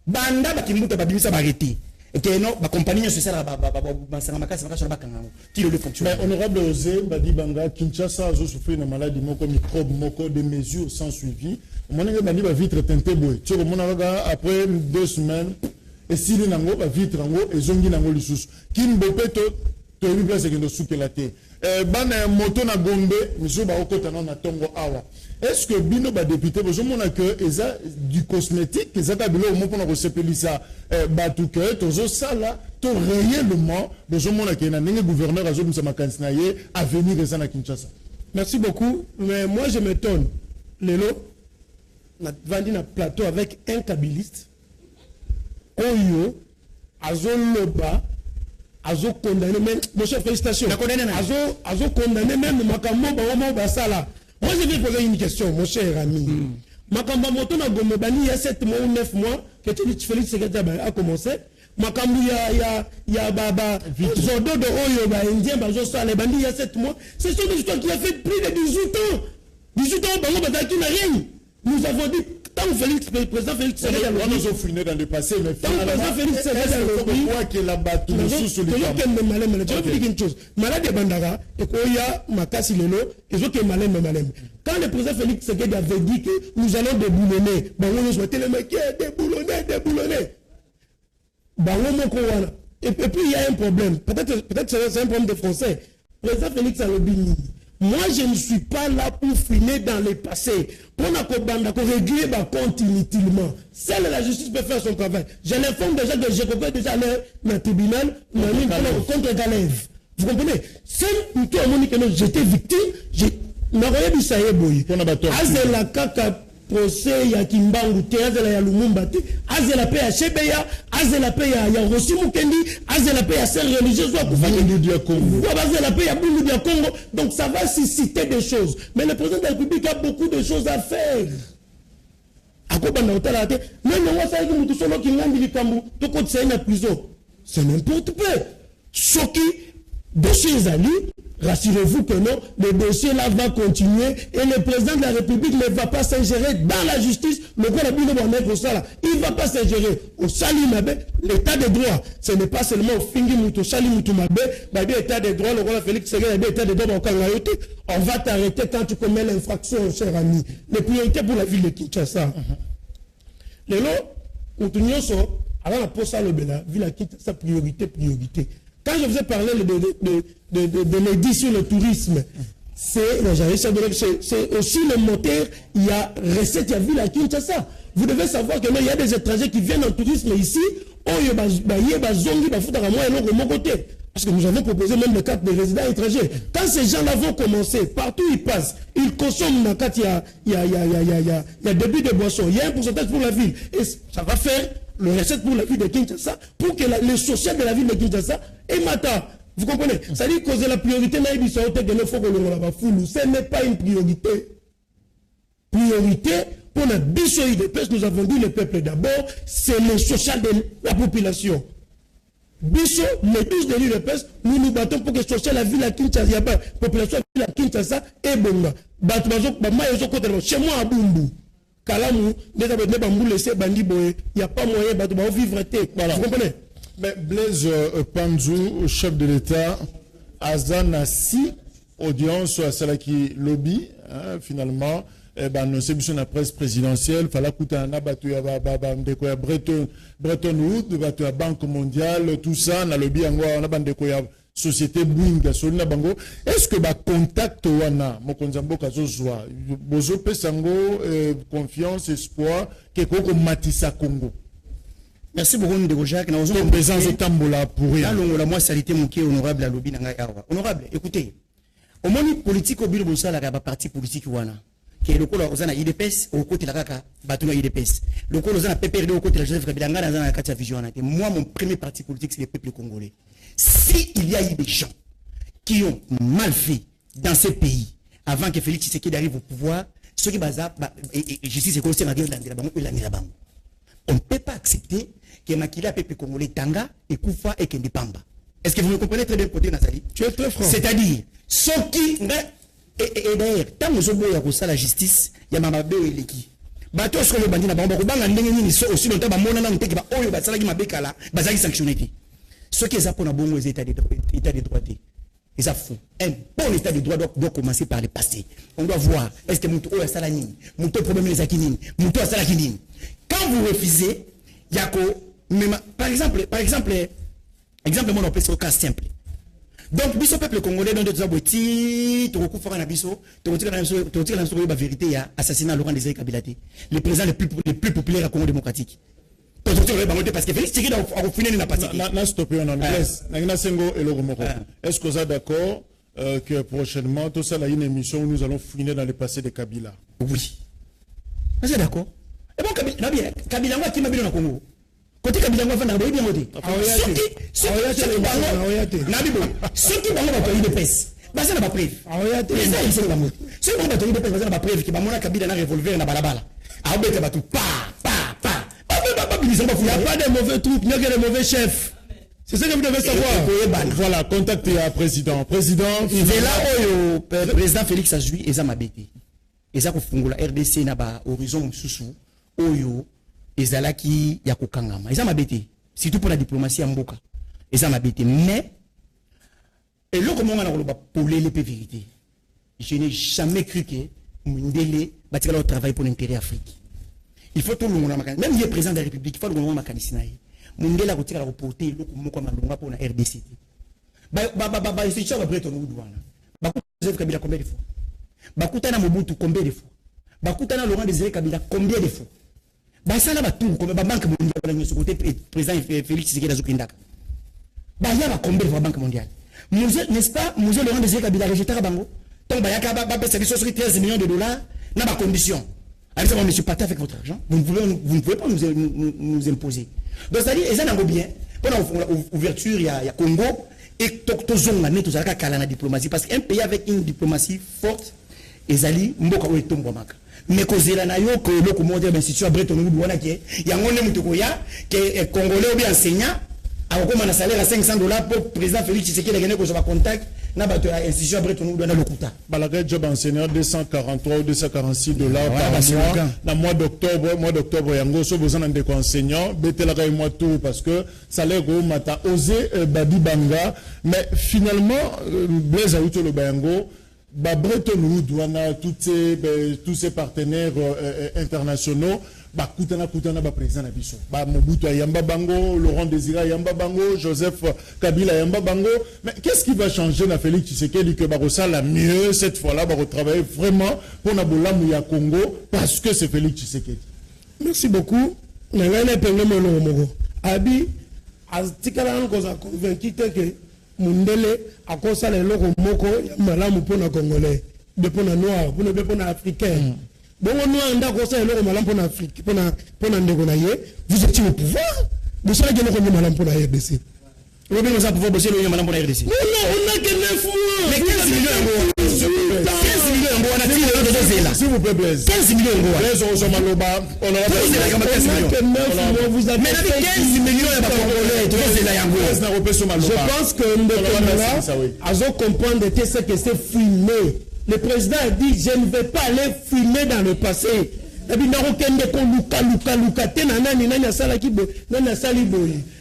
Banda ba kimbuta ba bimisa ba arrêter. Et non, ma compagnie c'est ça ba sanga makasi makasi ba kanga. Ti le fonctionne. Mais honorable Osé Badi Banga Kinshasa a souffert de maladie moko microbe moko des mesures sans suivi. Mon ngi bandi ba vitre tenté boy. Tu ko mona après 2 semaines et si le nango ba vitre nango ezongi nango lisusu. Kin bopeto to yi place que no sukela te. Bana moto na gombe miso ba okota na tongo awa. Est-ce que bino ba député bozomona que eza du cosmétique ezaka bilo mo pona ko sepelisa batu que tozo sala to réellement bozomona que na ndenge gouverneur azo misa makanisi na ye avenir eza na Kinshasa. Merci beaucoup, mais moi je m'étonne. Lelo na vandi na plateau avec un kabiliste oyo azoloba azo condamné même mon chef félicitations azo condamné même makambo ba basala. Moi je vais poser une question mon cher ami. Makambo moto na gombe bani il y a 7 mois ou 9 mois que Félix Sekeda a commencé. Makambo ya baba zodo de oyo ba indien bazo sala bani il y a 7 mois. Ce sont des histoires qui a fait plus de 18 ans. 18 ans bango bazaki na rien. Nous avons dit tant que président Félix Sekeda on nous a fouiné dans le passé mais finalement Félix Sekeda on voit que la batte sous le cas malade bandara et koya makasi lelo et que malem quand le président Félix Sekeda avait dit que nous allons déboulonner bango nous souhaiter le mec déboulonner bango moko wana et puis il y a un problème peut-être c'est un problème de français président Félix Alobini. Moi, je ne suis pas là pour finir dans le passé. Pour régler ma compte inutilement. Seule la justice peut faire son travail. Je l'informe déjà que j'ai compris déjà le tribunal contre Galève. Vous comprenez? Si tout le monde que j'étais victime, j'ai n'aurais pas ça boy. Azela kaka procès ya Kimbangu te, azela ya Lumumba te, azela pe ya Chebeya, azela pe ya Rossi Mukendi, azela pe ya ser religieux wa Bundu dia Congo. Azela pe ya Bundu dia Congo. Donc ça va susciter des choses. Mais le président de la République a beaucoup de choses à faire. Akobanda otala te, même on va que mutu solo ki ngandi likambu, to ko tsaina na prison. C'est n'importe quoi. Choki dossier Zali, rassurez-vous que non, le dossier là va continuer et le président de la République ne va pas s'ingérer dans la justice. Le gars il ne va pas s'ingérer au Salimabe, l'état de droit. Ce n'est pas seulement au Fingi Moutou Sali Moutumabe, l'état de droit, le roi Félix Sekeda, l'état de droit, on va t'arrêter quand tu commets l'infraction, cher ami. Les priorités pour la ville de Kinshasa. Les lots, avant la poste à l'Obéla, ville de Kinshasa, priorité. Quand je vous ai parlé de l'aide sur le tourisme, c'est aussi le moteur, il y a recette, il y a ville à Kinshasa. Vous devez savoir que il y a des étrangers qui viennent en tourisme ici, parce que nous avons proposé même le cadre des résidents étrangers. Quand ces gens-là vont commencer, partout ils passent, ils consomment dans il y a début de boissons, il y a un pourcentage pour la ville. Et ça va faire le recette pour la ville de Kinshasa, pour que le social de la ville de Kinshasa est matin. Vous comprenez? Ça dit que la priorité, ce n'est pas une priorité. Priorité, pour la BCI de pêche, nous avons dit le peuple d'abord, c'est le social de la population. Biso, les 12 de l'île de pêche, nous nous battons pour que ce soit la ville à Kinshasa, la population de la ville à Kinshasa est bonne. Chez moi à Bumbu, Kalamu, il n'y a pas moyen de vivre. Voilà. Vous comprenez? Mais Blaise Panzou, chef de l'État, Azana si audience à celle qui lobby, finalement, nous sommes la presse présidentielle, fallait coûter un abattu à Bretton Woods, à Banque mondiale, tout ça, on a lobby on a bande société Bouyinga, Solina Bango. Est-ce que contact wana, Mokonzambo Kazozwa, Bozo Pesango, confiance, espoir, que Matissa Congo? Merci beaucoup, Ndego Jacques. Nous avons présence de Tambola pour rien. Moi, salité mon honorable à lobby Nangayawa. Honorable, écoutez, au moment politique au bureau de la parti politique wana, qui est le col aux IDPS, au côté de la Kaka, Batuna IDPS. Le col aux PPRD au côté de la Joseph Kabila, dans la Katia Vision. Moi, mon premier parti politique, c'est le peuple congolais. S'il y a eu des gens qui ont mal fait dans ce pays, avant que Félix Tshisekedi arrive au pouvoir, ceux qui basent justice écologique, on ne peut pas accepter que Makila Pepe Congolais Tanga et Koufa et Kendipamba. Est-ce que vous me comprenez très bien, côté Nazali? Tu es très franc. C'est-à-dire, ceux qui. Et d'ailleurs, tant que vous avez la justice, il y a Mamabé et Leki. Bato sur le bandit, aussi longtemps, sanctionné. Ce qui est pour les états de droit. Ils ont fou. Un bon état de droit doit commencer par le passé. On doit voir, est-ce que Moutou a Salanine, Moutou problème les Akinine, Moutou a Salakinine. Quand vous refusez, il y a par exemple, mon on peut sur le cas simple. Donc, biso peuple congolais, dans d'autres aboutis, tu recouvres un abisso, tu retires la vérité, il y a assassinat Laurent Désiré Kabila, le président le plus populaire à Congo démocratique. Parce que Félix Tshisekedi a refusé de pas Est-ce que vous êtes d'accord que prochainement, tout ça, là, une émission où nous allons fouiner dans le passé de Kabila? Oui. Vous êtes d'accord? Et bon, Kabila, qui m'a vu dans le Congo? Côté Kabila, on va faire bien côté. Ceux qui vont avoir une épaisse, ça n'a pas preuve. Ceux qui vont avoir une épaisse, ça n'a pas preuve. Qui va monter Kabila dans un revolver dans balabala. Ah, on va tout il n'y a pas de mauvais troupes, il n'y a que de mauvais chefs. C'est ce que vous devez savoir. Voilà, contactez le président. Président, c'est là où le président Félix a joué et ça m'a bêté. Et ça, la RDC n'a pas horizon sous Oyo. Et ça, là, qui y a Kokangama. Et ça m'a bêté. Surtout pour la diplomatie en Mboka. Et ça m'a bêté. Mais, et là, comment on a pour les vérités. Je n'ai jamais cru que Mundele va travailler pour l'intérêt Afrique. Il faut tout le monde, même le président de la République, il faut le monde mécanicien. Mundele a reporté le coup pour la RDC. C'est ça, après ton douane. Joseph Kabila combien de fois? Bakutana Mobutu combien de fois? Bakutana Laurent Désiré Kabila combien de fois? Ça là tout comme banque mondiale sur côté président Félix Tshisekedi Azokindaka. Il y a combien de fois banque mondiale? N'est-ce pas? Monsieur Laurent Désiré Kabila rejeté à Bango. Donc il y a 13 millions de dollars dans ma condition. Alors ça, monsieur, partez avec votre argent. Vous ne pouvez pas nous imposer. Donc, c'est-à-dire, et ça n'a pas bien. Pendant l'ouverture, il y a Congo, et tout ça, la diplomatie. Parce qu'un pays avec une diplomatie forte, Ezali, Mboka ou Etomboamaka. Mais que Zélanayo, que le commandeur de l'institution, Breton, il y a un monde que Congolais ou bien enseignant, a un salaire à $500 pour le président Félix Tshisekedi, il a un contact. L'institution Breton nous donne le quota. Balaga job enseignant $243 ou $246 par mois. Mois d'octobre, yango so besoin d'un enseignant, betelaga mois tout parce que salaire go mata osé Badi Banga, mais finalement Blaise Aouto le Bango, Breton nous doit tous ces partenaires internationaux. Kutana président Nabiso. Mobutu Yamba Bango, Laurent Désiré Yamba Bango, Joseph Kabila Yamba Bango. Mais qu'est-ce qui va changer na Félix Tshisekedi que Barossa la mieux cette fois-là, va retravailler vraiment pour Nabola Mouya Congo parce que c'est Félix Tshisekedi. Merci beaucoup. Abi, Aztikala nous a convaincu que Mundele a constaté le logo moko malamu pour na Congolais, pour na noir, pour na africain. Bon, nous avons pour l'Afrique, pour vous étiez au pouvoir, vous savez que nous avons malin pour la RDC. Nous avons pouvoir bosser le malin pour la RDC. Non, on n'a que 9 mois. Mais 15 millions d'euros. 15 millions d'euros, on a tiré le dossier là. S'il vous plaît, Blaise. 15 millions d'euros. Blaise, on a que 9 mois, vous avez fait 15 millions d'euros. Je pense que nous devons comprendre que c'est filmé. Le président a dit, je ne vais pas aller fumer dans le passé.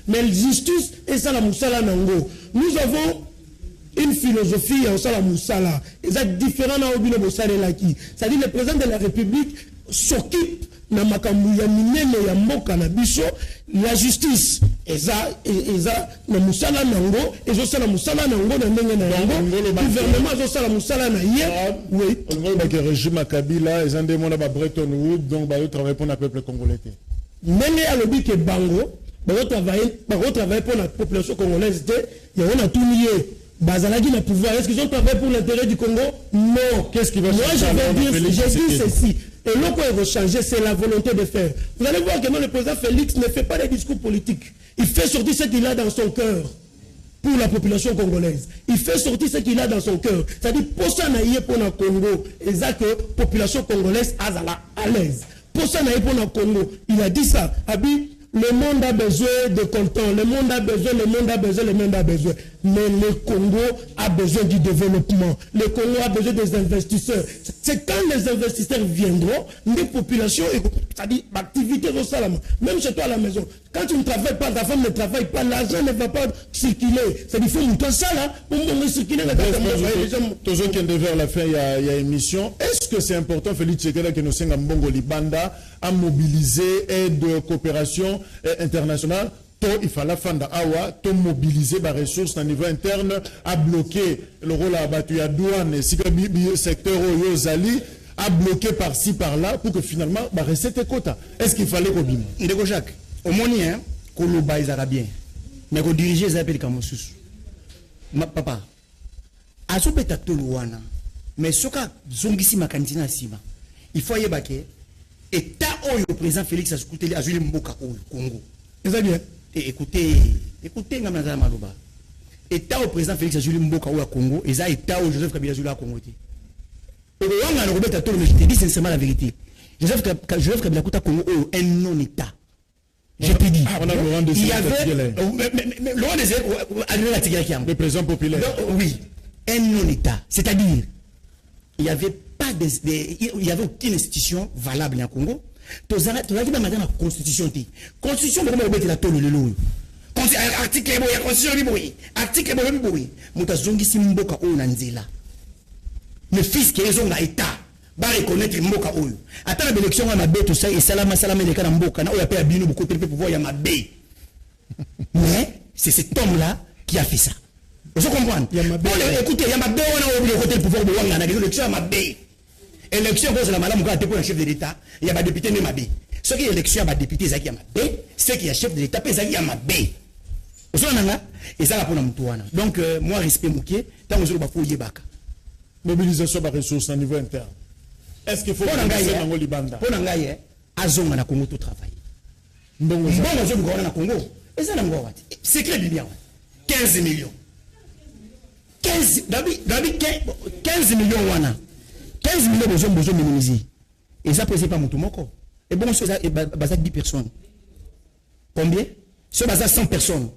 Mais la justice est ça la moussala nango. Nous avons une philosophie en ça la moussala. C'est différent dans le moussala laki. C'est-à-dire le président de la République s'occupe na makambu ya minene ya mboka na biso la justice eza na musala nango ezosala musala nango na ndenge na yango gouvernement ezosala musala na ye oui on va que régime Kabila ezande mona ba Breton Woods donc ba travailler pour le peuple congolais ndenge alobi ke bango ba travailler pour la population congolaise ya on a tout nié bazalaki na pouvoir est-ce qu'ils ont travaillé pour l'intérêt du Congo? Non. Qu'est-ce qui va changer? Moi je dis ceci. Et là, quoi il va changer, c'est la volonté de faire. Vous allez voir que non, le président Félix ne fait pas des discours politiques. Il fait sortir ce qu'il a dans son cœur. pour la population congolaise. Il fait sortir ce qu'il a dans son cœur. C'est-à-dire, pour ça, pour le Congo, et ça que la population congolaise est à l'aise. Pour ça, pour le Congo, il a dit ça. Abi, le monde a besoin de content, le monde a besoin. Mais le Congo a besoin du développement. Le Congo a besoin des investisseurs. C'est quand les investisseurs viendront, les populations, c'est-à-dire l'activité au salam, même chez toi à la maison. Quand tu ne travailles pas, ta femme ne travaille pas, l'argent ne va pas circuler. C'est-à-dire qu'il faut ça là, pour circuler. Toujours qui est vers la fin, il y a émission. Est-ce que c'est important, Félix Tshisekedi, que nous sommes en Bongo Libanda, à mobiliser aide de coopération internationale? Il fallait mobiliser les ressources au niveau interne, à bloquer le rôle à battu à douane, si le secteur Oyozali, à bloquer par-ci, par-là, pour que finalement, la recette est quota. Est-ce qu'il fallait qu'on bime? Ndeko Jacques, au moins, Koloba ils arabien, mais qu'on dirige les appels comme sous. Papa, à ce peut être wana, mais ce cas, zongisi ma cantina sima, il faut y baquer, et ta le président Félix a scouté à Julie Mboka au Congo. C'est bien. Écoutez, Ngamazana Maloba. État au président Félix Azuli Mboka au Congo, et ça État au Joseph Kabila Azuli au Congo. Et je te dis sincèrement la vérité. Joseph Kabila au Congo est un non-État. Je te dis. Il y avait. Le président populaire. Oui, un non-État. C'est-à-dire, il n'y avait aucune institution valable en Congo. Tu as dit que la constitution est constitution article article le fils qui est un État va reconnaître Mboka Oyo. Attends l'élection à ma bête tout ça et salama les cas Mboka na oya pe abino beaucoup de pouvoir ya ma bête. Mais c'est cet homme là qui a fait ça. Vous comprenez? Écoutez, il y a ma bête on a oublié le pouvoir de Wanga na l'élection à ma bête. Élection pour la madame pour le chef de l'État, il y a des députés de Mabé. Ceux qui élection à député Zaki Mabé, ceux qui sont chef de l'État, Zaki Mabé. Et ça là pour Namtouana. Donc moi respect Mouké, tant que je vais pour Yebaka. Mobilisation de ressources à niveau interne. Est-ce qu'il faut mobiliser dans le Libanda? Pour Nangaye, Azonga na Congo tout travail. Bon, je vais na Congo. Et ça n'a pas secret bien. 15 millions. 15 millions wana. 15 millions de gens besoin minimiser. Et ça, c'est pas mon tout moko. Et bon, c'est 10 personnes. Combien? C'est 100 personnes.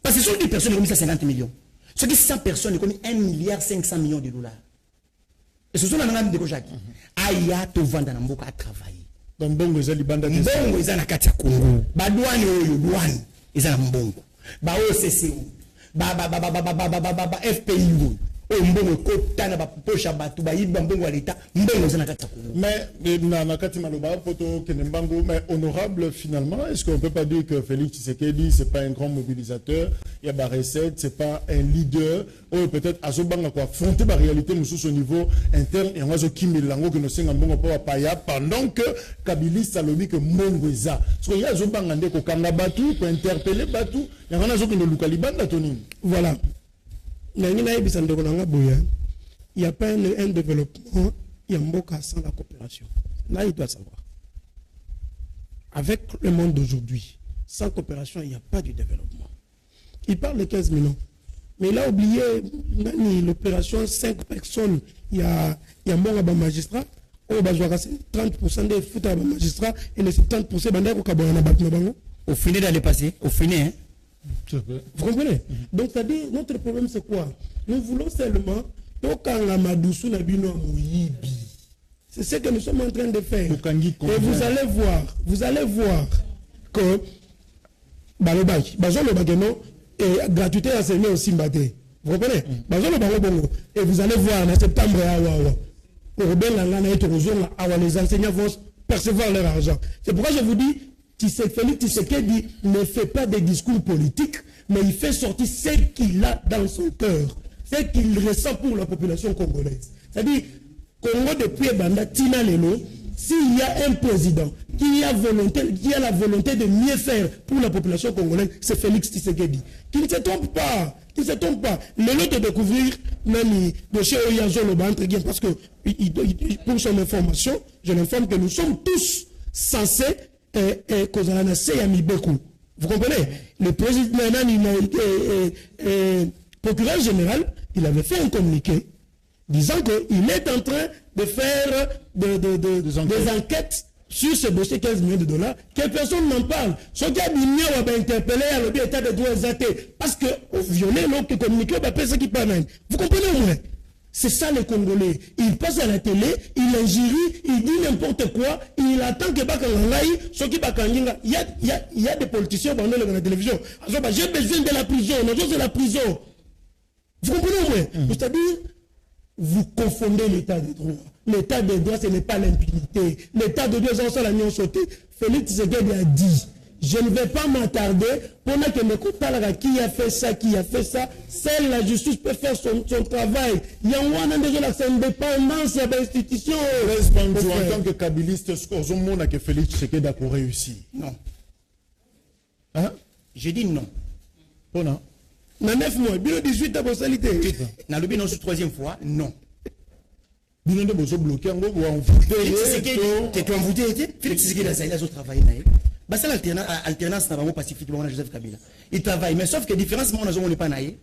Parce que sur 10 personnes, ils ont mis 50 millions. Sur 100 personnes, ils ont mis 1,5 milliard de dollars. Et ce sont les gens de Jacques. Aya to vendre dans Mboka à travailler. Donc, Bongo, ils ont Libanda. Bongo, ils ont la Katia Congo. Badouane, douane, ils ont Mbongo. Ba OCCO. Ba FPI. Mais honorable finalement, est-ce qu'on ne peut pas dire que Félix Tshisekedi c'est pas un grand mobilisateur, il y a des recettes, c'est pas un leader, ou peut-être à ce banc quoi affronter la réalité nous au niveau interne et on va se Lango que nous sommes pendant que Kabila Salomi que Mongweza. Parce qu'il y a ce banc ande ko kanga batu pour interpeller batu, il y a un zo que nous Lukalibanda Tony. Voilà. Il n'y a pas un développement, il y a Mboka sans la coopération. Là, il doit savoir. Avec le monde d'aujourd'hui, sans coopération, il n'y a pas de développement. Il parle de 15 millions. Mais il a oublié l'opération 5 personnes. Il y a Mboka magistrat, 30% des foot à magistrat et les 70% de au final d'aller passer, au final, hein? Vous comprenez? Donc, c'est-à-dire, notre problème, c'est quoi? Nous voulons seulement, c'est ce que nous sommes en train de faire. Et vous allez voir que gratuité à s'aimer aussi mbaté. Vous comprenez? Et vous allez voir en septembre, les enseignants vont percevoir leur argent. C'est pourquoi je vous dis, Félix Tshisekedi ne fait pas des discours politiques, mais il fait sortir ce qu'il a dans son cœur, ce qu'il ressent pour la population congolaise. C'est-à-dire, Congo depuis Banda, Tina Lelo, s'il y a un président qui a la volonté de mieux faire pour la population congolaise, c'est Félix Tshisekedi. Qui ne se trompe pas. Qui ne se trompe pas. Le lot de découvrir même de chez Oyazo Loba, parce que pour son information, je l'informe que nous sommes tous censés Vous comprenez? Le président, procureur général, il avait fait un communiqué disant qu'il est en train de faire des enquêtes sur ce dossier 15 millions de dollars, que personne n'en parle. Ce qui a dit, on va interpeller à l'état de droit exacté. Parce que, au violer, l'autre communiqué, on va faire ce qui parle. Vous comprenez au moins? C'est ça les Congolais. Il passe à la télé, il injurie, il dit n'importe quoi, il attend que ceux qui il y a des politiciens dans la télévision. J'ai besoin de la prison, c'est la prison. Vous comprenez au moins? C'est-à-dire, vous confondez l'état de droit. L'état de droit, ce n'est pas l'impunité. L'état de droit, c'est la nuance sauté. Félix Tshisekedi a dit, je ne vais pas m'attarder pendant que me contacte qui a fait ça, seule la justice peut faire son travail. Il y a une indépendance, il y a des institutions. En tant que kabiliste, est-ce que Félix Tshisekedi a réussi? Non. Hein? J'ai dit non. Oh non. Dans 9 mois, bureau 18 à postalité. Dans le bilan, troisième fois, non. Bilan de Bozo bloqué, on va tu as envoûté, Félix Tshisekedi a travaillé. C'est l'alternance dans le Pacifique, Joseph Kabila. Il travaille, mais sauf que la différence, on n'est pas naïe.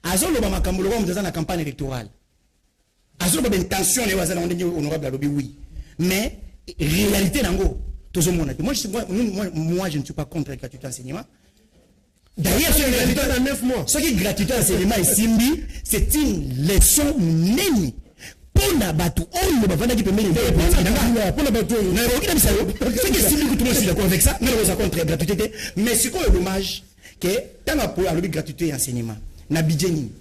Azon le Bamakambo, on est dans la campagne électorale. Azon le intention, honorable lobby, oui. Mais, réalité, moi, je ne suis pas contre la gratuité d'enseignement. D'ailleurs, ce qui est gratuité d'enseignement et Simbi, c'est une leçon nénie. Pour la bateau, on ne va pas dire que pour la bateau, c'est que si tout le monde est d'accord avec ça, nous sommes contre la gratuité. Mais ce qu'on est dommage, que tant que pour la gratuité et enseignement, n'a bidjeni.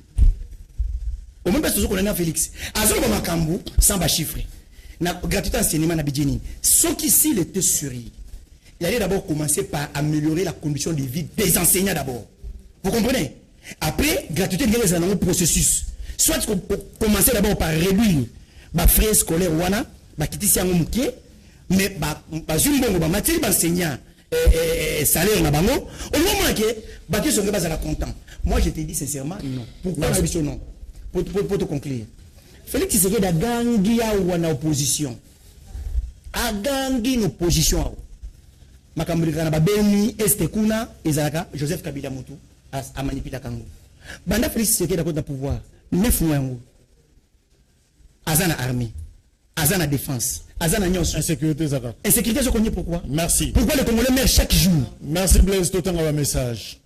Au même pas ce qu'on a Félix. À ce moment Kambu, sans bas chiffrer. La gratuité et enseignement n'a bidjeni. Ce qui s'il était suri, il allait d'abord commencer par améliorer la condition de vie des enseignants d'abord. Vous comprenez? Après, gratuité est un processus. Soit commencer d'abord par réduire les frais scolaires, mais matière d'enseignant, salaire, au moment que sont pas content. Moi, je te dis sincèrement, non. Pourquoi la mission non? Pour te conclure. Félix Tshisekedi a gagné en opposition. A gagné en opposition. Makambrika na babeni este kuna ezalaka Joseph Kabila Mutu a manipulé Kango. Banda Félix Tshisekedi a contre pouvoir 9 mois yango. Azana armée, azana défense, azana nyonso. Insécurité zaka. Insécurité je connais pourquoi? Merci. Pourquoi les Congolais meurent chaque jour? Merci Blaise Totanga wa message.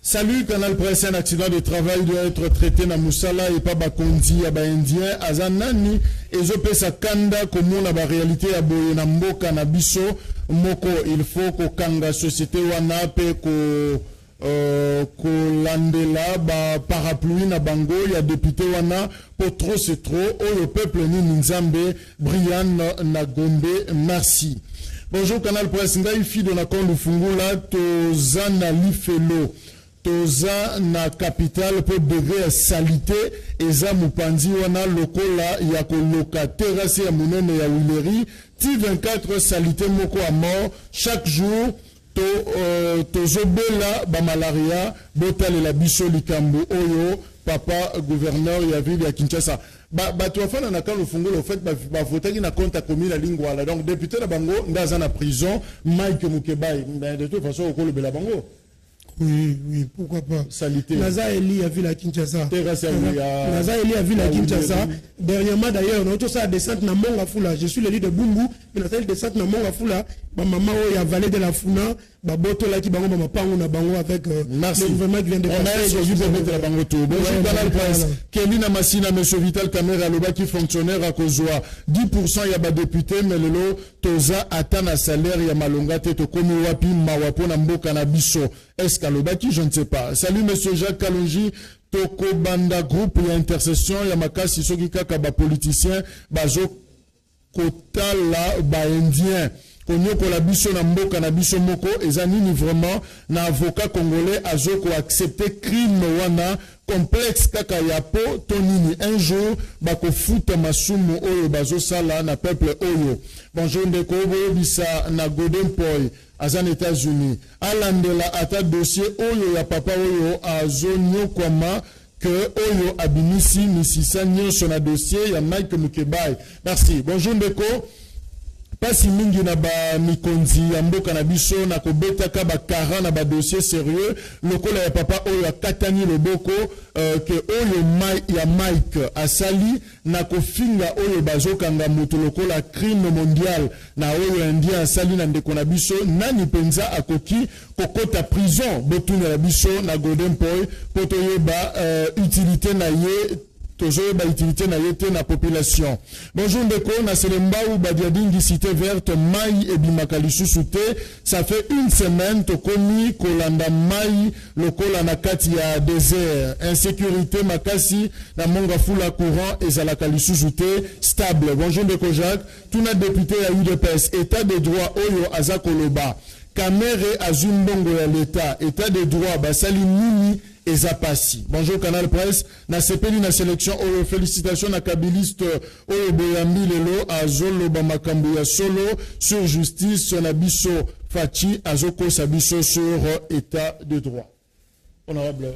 Salut Canal Presse, un accident de travail doit être traité na Moussala et pas Bakondi à Indien. Azanani ezopesa kanda comme la réalité à boye na mboka na biso moko il faut ko kanga société wana pe ko landela ba parapluie na bango ya député wana pour trop c'est trop le peuple ni Nzambe Brian na Gombe merci. Bonjour Canal Presse ngai fi de na kondu fungula to zana lifelo toza na capitale pour degré salité eza mupanzi wana lokola ya koloka terrasse ya munene ya Wileri T24 salité moko à mort chaque jour tozobela ba malaria botale la biso likambo oyo papa gouverneur ya ville ya Kinshasa bato afana na kalo fungola au fait ba votaki na compte commis la lingua là donc député na bango ndaza na prison Mike Mukebai de toute façon au kolo bela bango. Oui, pourquoi pas. Salité. Naza Eli a vu la Kinshasa. Naza Eli a vu la Kinshasa. Dernièrement d'ailleurs, on a tout ça descente na Monga Fula. Je suis le leader de Bungu, mais on a descente na Monga Fula. Ma maman il a valé de la Funa. Ba boto là qui bango ma pango na bango avec le gouvernement qui vient de passer. Bonjour Canal Presse. Kelina Massina, monsieur Vital Kamera Loba qui fonctionnaire à Kozwa. 10% ya ba député mais lelo toza atana salaire ya malonga teto komi wapi mawapo na mboka na biso. Est-ce qu'Alobaki, je ne sais pas. Salut monsieur Jacques Kalonji, Toko Banda Group, il y a intercession, il y a Makasi Sogika Kaba politicien, Bazo Kotala Ba Indien. Konyoko la biso na mboka na biso moko, ezanini vraiment na avocat congolais azoko accepter crime wana complexe kaka yapo tonini un jour bako futa masumu oyo bazo sala na peuple oyo. Bonjour ndeko bisa na Golden Boy azan États-Unis. Alandela ata dossier oyo ya papa oyo azonyo kwama que oyo abinisi misisa nyonso na dossier ya Mike Mukebai. Merci. Bonjour ndeko pasi mingi na ba mikonzi ya mboka na biso na kobetaka ba kara na ba dossier sérieux lokola ya papa oyo akatani loboko ke oyo ya Mike asali na kofinga oyo bazokanga moto lokola crime mondial na oyo indien asali na ndeko na biso nani penza akoki kokota prison botuna na biso na Golden Boy poto yeba utilité na ye toujours ba utilité na yete na population. Bonjour ndeko na Selemba ou Badiadingi cité verte mai et bimakalisu souté. Ça fait une semaine to komi kolanda mai lokola na kati ya désert. Insécurité makasi na monga fula courant et za la kalisu souté stable. Bonjour ndeko Jacques. Tout na député à UDPS état de droit oyo azakoloba. Kamere azumbongo ya l'état état de droit basali nini ezapasi. Bonjour Canal Presse na sepeli na sélection oyo félicitations na kabiliste oyo boyambi lelo azolo ba makambo ya solo sur justice na biso fachi azoko sabiso sur état de droit. Honorable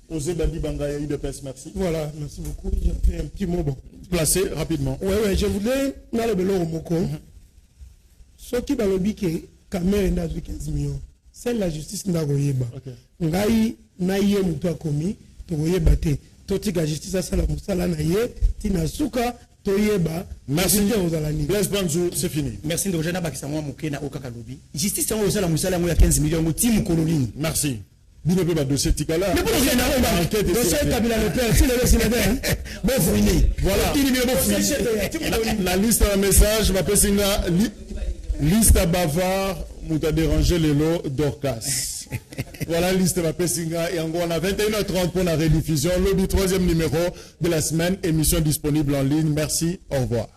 Osé Bandi Bangaya de presse, merci. Voilà, merci beaucoup. J'ai fait un petit mot bon. Placé rapidement. Oui, je voulais dans le belo moko. Ce qui va le biquer Caméra n'a 15 millions. C'est la justice n'a goyeba. Ngai na ye muto akomi to goyeba te. Totika justice sala musala na ye tina suka to yeba. Merci Blaise Banzou, c'est fini. Merci de Rojana Bakisa moi moké na okaka lobi. Justice yango sala musala mo ya 15 millions mo timu kololini. Merci. Bino pe ba dossier tikala. Mais pour rien na ba enquête dossier Kabila le père si le sénateur. Bon fini. Voilà. La liste à message va pesinga liste à bavard mouta déranger les lots d'Orcas. Voilà liste à pesinga et en gros on a 21h30 pour la rediffusion. Le 3e numéro de la semaine, émission disponible en ligne. Merci, au revoir.